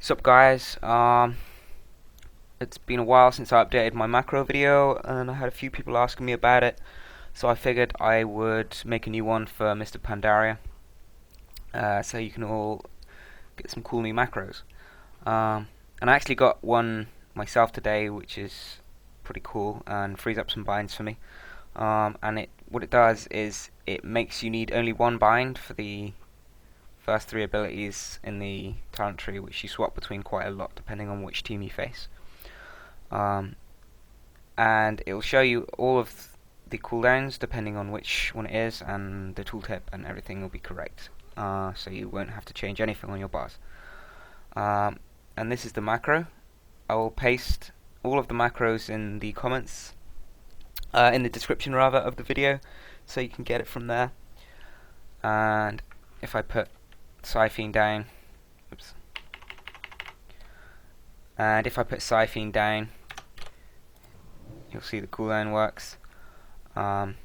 Sup guys, it's been a while since I updated my macro video and I had a few people asking me about it, so I figured I would make a new one for Mr. Pandaria, so you can all get some cool new macros. And I actually got one myself today, which is pretty cool and frees up some binds for me. And what it does is it makes you need only one bind for the first three abilities in the talent tree, which you swap between quite a lot depending on which team you face. And it will show you all of the cooldowns depending on which one it is, and the tooltip and everything will be correct, so you won't have to change anything on your bars. And this is the macro. I will paste all of the macros in the comments, in the description rather, of the video, so you can get it from there. And if I put Psyfiend down, oops, and if I put Psyfiend down, you'll see the cooldown works. And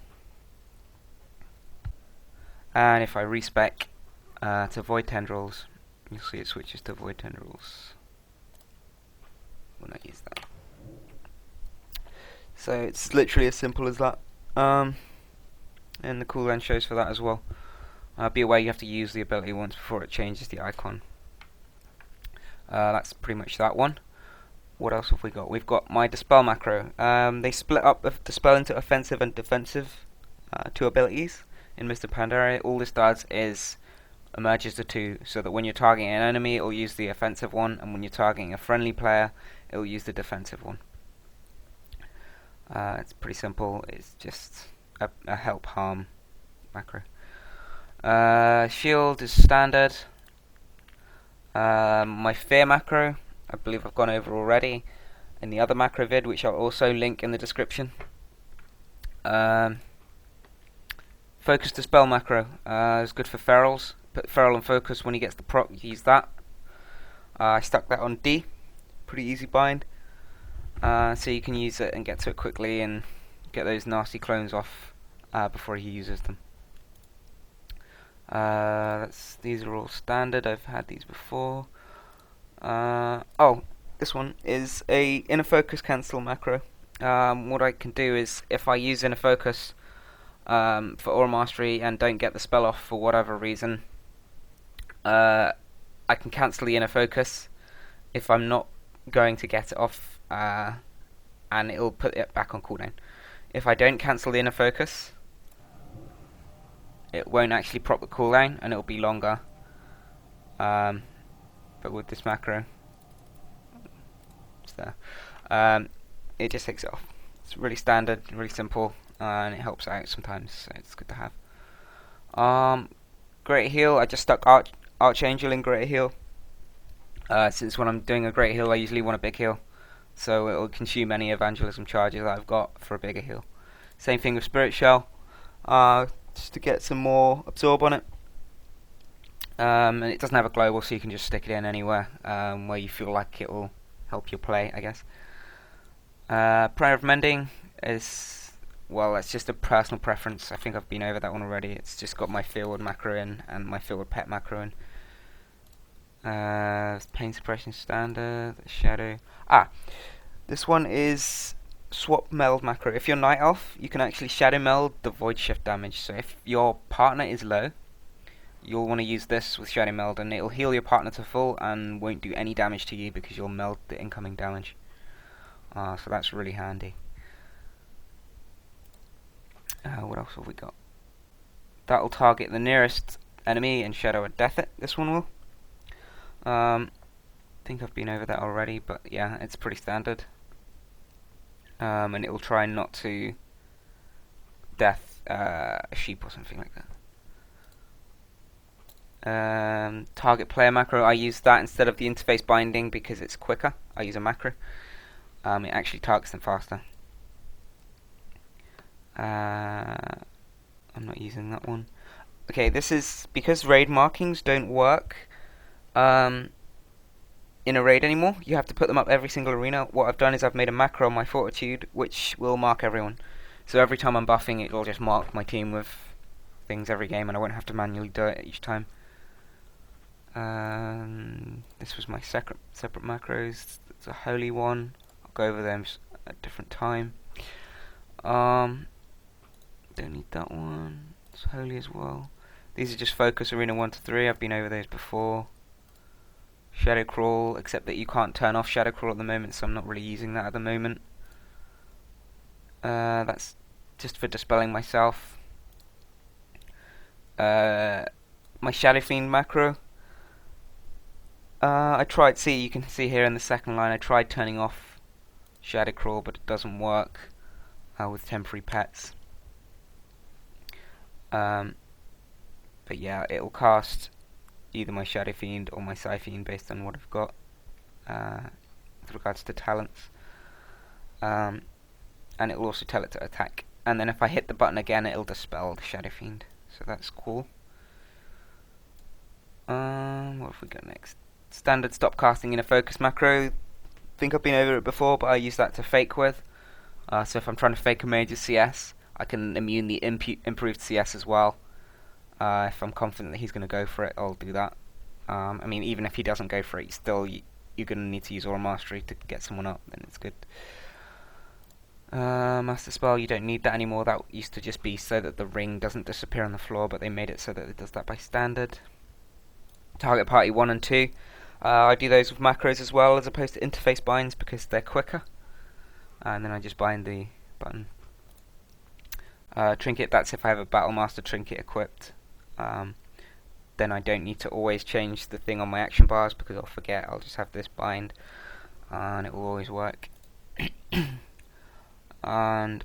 if I respec to Void Tendrils, you'll see it switches to Void Tendrils when I use that. So it's literally as simple as that. And the cooldown shows for that as well. Be aware you have to use the ability once before it changes the icon. That's pretty much that one. What else have we got? We've got my Dispel Macro. They split up the Dispel into offensive and defensive, two abilities in Mr. Pandaria. All this does is merges the two, so that when you're targeting an enemy, it will use the offensive one, and when you're targeting a friendly player, it will use the defensive one. It's pretty simple. It's just a help harm macro. Shield is standard. My fear macro, I believe I've gone over already in the other macro vid, which I'll also link in the description. Focus Dispel Macro is good for ferals. Put feral on focus when he gets the proc, use that. I stuck that on D, pretty easy bind, so you can use it and get to it quickly and get those nasty clones off before he uses them. These are all standard. I've had these before. Oh, this one is a inner focus cancel macro. What I can do is, if I use inner focus for aura mastery and don't get the spell off for whatever reason, I can cancel the inner focus if I'm not going to get it off, and it'll put it back on cooldown. If I don't cancel the inner focus, it won't actually prop the cooldown and it'll be longer. But with this macro, it's there. It just takes it off. It's really standard, really simple, and it helps out sometimes, so it's good to have. Greaterheal, I just stuck Archangel in Greaterheal. Since when I'm doing a Greaterheal, I usually want a big heal, so it will consume any evangelism charges that I've got for a bigger heal. Same thing with Spiritshell, just to get some more absorb on it. And it doesn't have a global, so you can just stick it in anywhere where you feel like it will help your play, I guess. Prayer of Mending is, well, it's just a personal preference. I think I've been over that one already. It's just got my fieldwood macro in and my fieldwood pet macro in. Pain suppression standard, shadow. This one is swap meld macro. If you're night elf, you can actually shadow meld the void shift damage. So if your partner is low, you'll want to use this with shadow meld, and it'll heal your partner to full and won't do any damage to you because you'll meld the incoming damage. So that's really handy. What else have we got? That'll target the nearest enemy and shadow and death it. This one will. I think I've been over that already, but yeah, it's pretty standard. And it will try not to death a sheep or something like that. Target player macro, I use that instead of the interface binding because it's quicker. I use a macro. It actually targets them faster. I'm not using that one. Okay, this is because raid markings don't work in a raid anymore. You have to put them up every single arena. What I've done is I've made a macro on my fortitude which will mark everyone. So every time I'm buffing, it will just mark my team with things every game, and I won't have to manually do it each time. This this was my separate macros. It's a holy one. I'll go over them at a different time. Don't need that one. It's holy as well. These are just focus arena 1 to 3. I've been over those before. Shadow crawl, except that you can't turn off shadow crawl at the moment, so I'm not really using that at the moment. That's just for dispelling myself. My shadowfiend macro. I tried. See, you can see here in the second line. I tried turning off shadow crawl, but it doesn't work with temporary pets. But yeah, it'll cast either my shadowfiend or my Psyfiend based on what I've got with regards to talents. And it will also tell it to attack. And then if I hit the button again, it'll dispel the shadowfiend. So that's cool. What have we got next? Standard stop casting in a focus macro. Think I've been over it before, but I use that to fake with. So if I'm trying to fake a major CS, I can immune the improved CS as well. If I'm confident that he's going to go for it, I'll do that. I mean, even if he doesn't go for it, still you're going to need to use Aura Mastery to get someone up, then it's good. Master Spell, you don't need that anymore. That used to just be so that the ring doesn't disappear on the floor, but they made it so that it does that by standard. Target Party 1 and 2. I do those with macros as well, as opposed to interface binds, because they're quicker. And then I just bind the button. Trinket, that's if I have a Battle Master Trinket equipped. Then I don't need to always change the thing on my action bars, because I'll forget. I'll just have this bind, and it will always work. And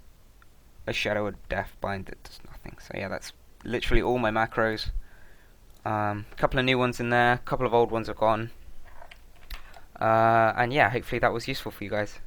a Shadow of Death bind that does nothing. So yeah, that's literally all my macros. A couple of new ones in there, a couple of old ones are gone. And yeah, hopefully that was useful for you guys.